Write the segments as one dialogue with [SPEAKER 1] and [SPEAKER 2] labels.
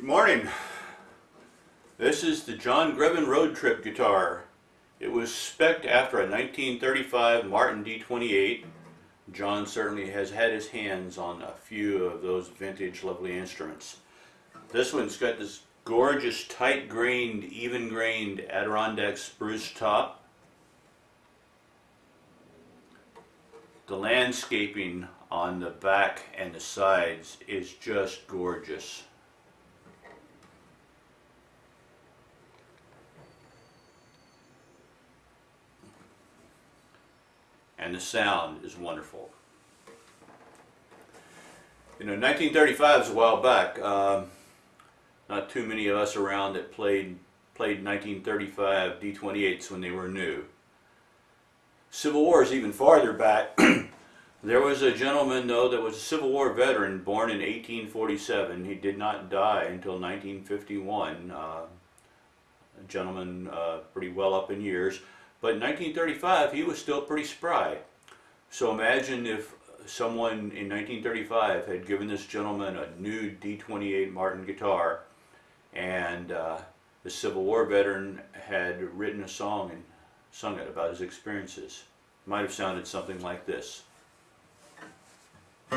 [SPEAKER 1] Good morning. This is the John Greven road trip guitar. It was spec'd after a 1935 Martin D28. John certainly has had his hands on a few of those vintage lovely instruments. This one's got this gorgeous tight-grained, even-grained Adirondack spruce top. The landscaping on the back and the sides is just gorgeous. And the sound is wonderful. You know, 1935 is a while back. Not too many of us around that played 1935 D28s when they were new. Civil War is even farther back. There was a gentleman, though, that was a Civil War veteran, born in 1847. He did not die until 1951. A gentleman pretty well up in years. But in 1935, he was still pretty spry. So imagine if someone in 1935 had given this gentleman a new D28 Martin guitar, and the Civil War veteran had written a song and sung it about his experiences. It might have sounded something like this. The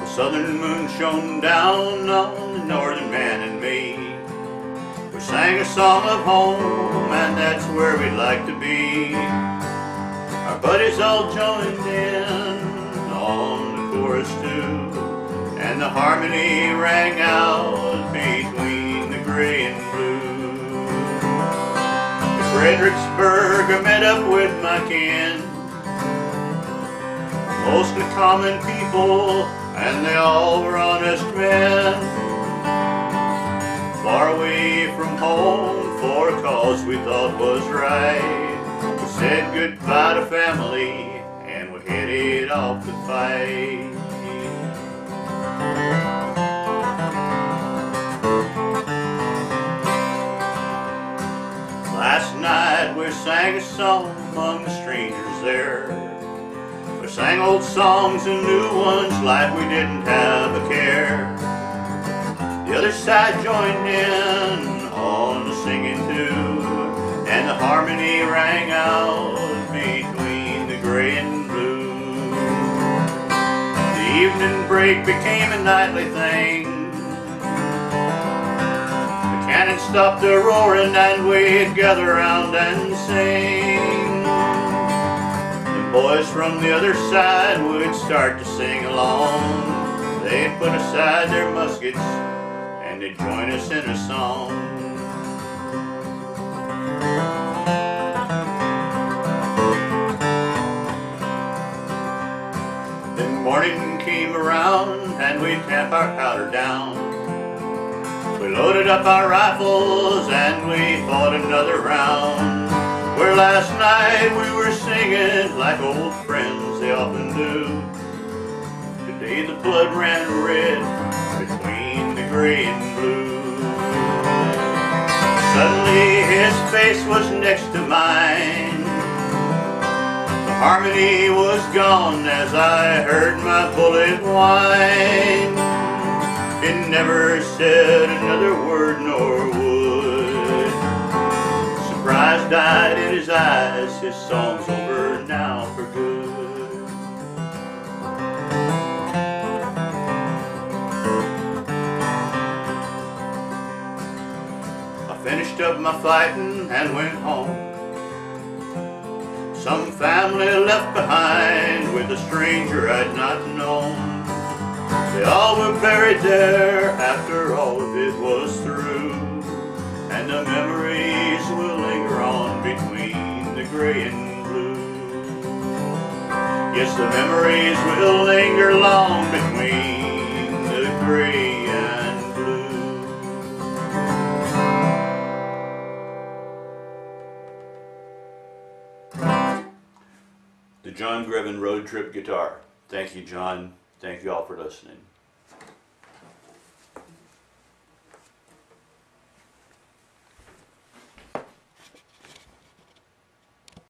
[SPEAKER 1] southern moon shone down on the northern man and me. We sang a song of home, and that's where we like to be. Our buddies all joined in on the chorus too, and the harmony rang out between the gray and blue. In Fredericksburg I met up with my kin, mostly common people, and they all were honest men. Far away from home for a cause we thought was right. We said goodbye to family and we headed off to fight. Last night we sang a song among the strangers there. We sang old songs and new ones like we didn't have a care. The other side joined in on the singing too, and the harmony rang out between the gray and blue. The evening break became a nightly thing. The cannon stopped their roaring and we'd gather round and sing. The boys from the other side would start to sing along. They'd put aside their muskets and they'd join us in a song. Then morning came around and we'd tamp our powder down. We loaded up our rifles and we fought another round. Where last night we were singing like old friends they often do. Today the blood ran red between the gray and blue. Suddenly his face was next to mine. The harmony was gone as I heard my bullet whine. He never said another word nor would. Surprise died in his eyes, his song's over now for good. I finished up my fighting and went home. Some family left behind with a stranger I'd not known. They all were buried there after all of it was through, and the memories will linger on between the gray and blue. Yes, the memories will linger long between the gray and blue. The John Greven Road Trip Guitar. Thank you, John. Thank you all for listening.